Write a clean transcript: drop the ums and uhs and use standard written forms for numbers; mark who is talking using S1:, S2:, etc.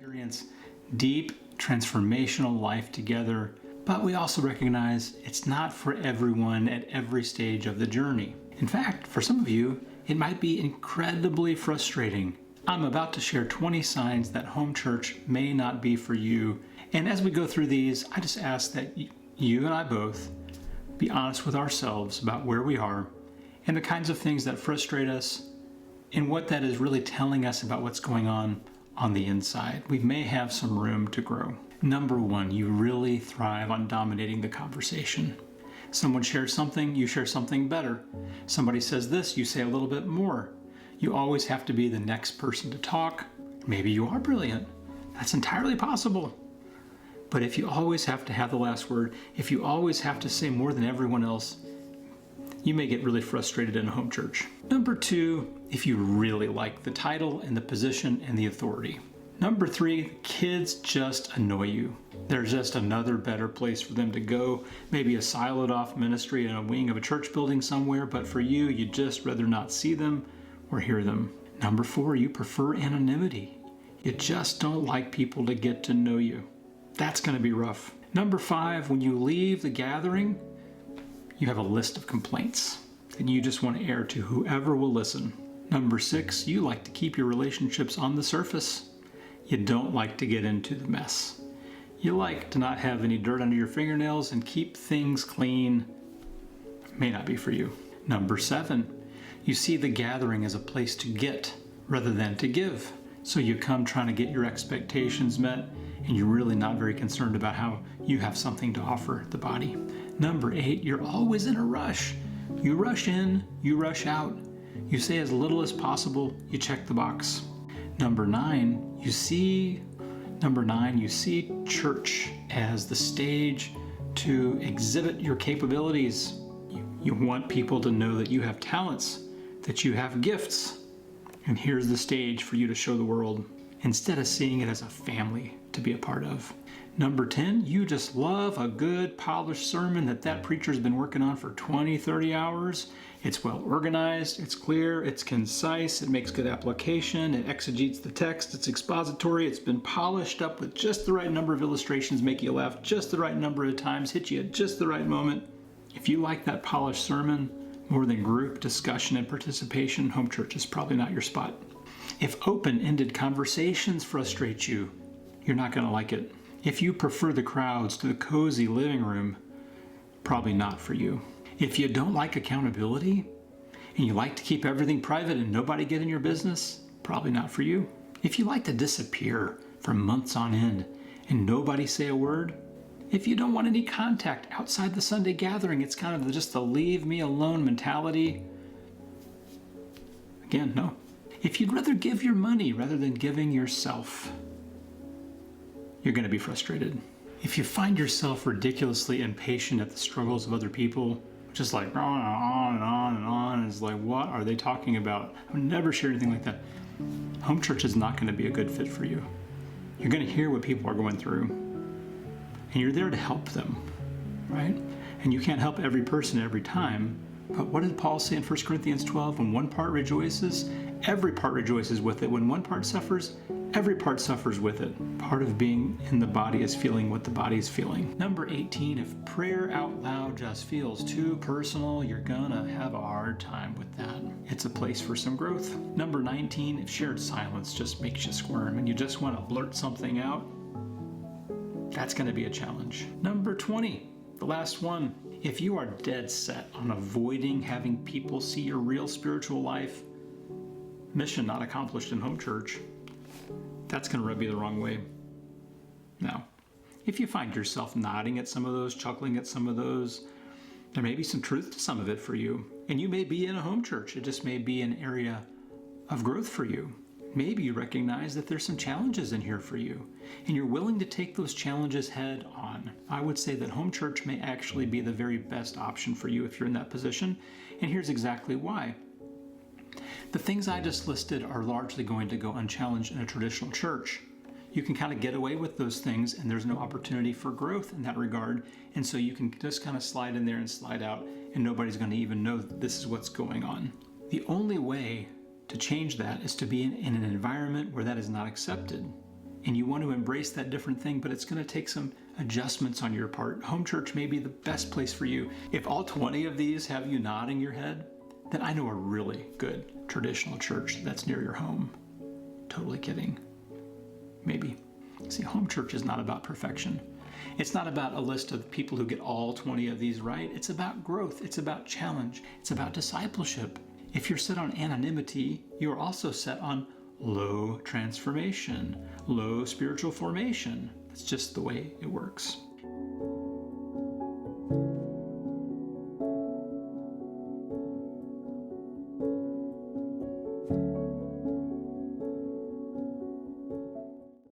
S1: experience deep, transformational life together, but we also recognize it's not for everyone at every stage of the journey. In fact, for some of you, it might be incredibly frustrating. I'm about to share 20 signs that home church may not be for you. And as we go through these, I just ask that you and I both be honest with ourselves about where we are and the kinds of things that frustrate us and what that is really telling us about what's going on the inside. We may have some room to grow. Number one, you really thrive on dominating the conversation. Someone shares something, you share something better. Somebody says this, you say a little bit more. You always have to be the next person to talk. Maybe you are brilliant. That's entirely possible. But if you always have to have the last word, if you always have to say more than everyone else, you may get really frustrated in a home church. Number two, if you really like the title and the position and the authority. Number three, kids just annoy you. There's just another better place for them to go, maybe a siloed off ministry in a wing of a church building somewhere, but for you, you'd just rather not see them or hear them. Number four, you prefer anonymity. You just don't like people to get to know you. That's going to be rough. Number five, when you leave the gathering, you have a list of complaints and you just want to air to whoever will listen. Number six, you like to keep your relationships on the surface. You don't like to get into the mess. You like to not have any dirt under your fingernails and keep things clean. May not be for you. Number seven, you see the gathering as a place to get rather than to give. So you come trying to get your expectations met and you're really not very concerned about how you have something to offer the body. Number eight, you're always in a rush. You rush in, you rush out. You say as little as possible, you check the box. Number nine, you see church as the stage to exhibit your capabilities. You want people to know that you have talents, that you have gifts, and here's the stage for you to show the world, instead of seeing it as a family to be a part of. Number 10, you just love a good polished sermon that preacher's been working on for 20, 30 hours. It's well organized, it's clear, it's concise, it makes good application, it exegetes the text, it's expository, it's been polished up with just the right number of illustrations, make you laugh just the right number of times, hit you at just the right moment. If you like that polished sermon more than group discussion and participation, home church is probably not your spot. If open-ended conversations frustrate you, you're not going to like it. If you prefer the crowds to the cozy living room, probably not for you. If you don't like accountability and you like to keep everything private and nobody get in your business, probably not for you. If you like to disappear for months on end and nobody say a word, if you don't want any contact outside the Sunday gathering, it's kind of just the leave me alone mentality. Again, no. If you'd rather give your money rather than giving yourself, you're going to be frustrated. If you find yourself ridiculously impatient at the struggles of other people, just like on and on and on and on, it's like, what are they talking about? I would never share anything like that. Home church is not going to be a good fit for you. You're going to hear what people are going through, and you're there to help them, right? And you can't help every person every time, but what did Paul say in 1 Corinthians 12? When one part rejoices, every part rejoices with it. When one part suffers, every part suffers with it. Part of being in the body is feeling what the body is feeling. Number 18, if prayer out loud just feels too personal, you're gonna have a hard time with that. It's a place for some growth. Number 19, if shared silence just makes you squirm and you just want to blurt something out, that's gonna be a challenge. Number 20, the last one, if you are dead set on avoiding having people see your real spiritual life, mission not accomplished in home church, that's going to rub you the wrong way. Now, if you find yourself nodding at some of those, chuckling at some of those, there may be some truth to some of it for you. And you may be in a home church. It just may be an area of growth for you. Maybe you recognize that there's some challenges in here for you, and you're willing to take those challenges head on. I would say that home church may actually be the very best option for you if you're in that position, and here's exactly why. The things I just listed are largely going to go unchallenged in a traditional church. You can kind of get away with those things and there's no opportunity for growth in that regard. And so you can just kind of slide in there and slide out and nobody's going to even know that this is what's going on. The only way to change that is to be in an environment where that is not accepted. and you want to embrace that different thing, but it's going to take some adjustments on your part. Home church may be the best place for you. If all 20 of these have you nodding your head, then I know a really good traditional church that's near your home. Totally kidding. Maybe. See, home church is not about perfection. It's not about a list of people who get all 20 of these right. It's about growth. It's about challenge. It's about discipleship. If you're set on anonymity, you're also set on low transformation, low spiritual formation. That's just the way it works.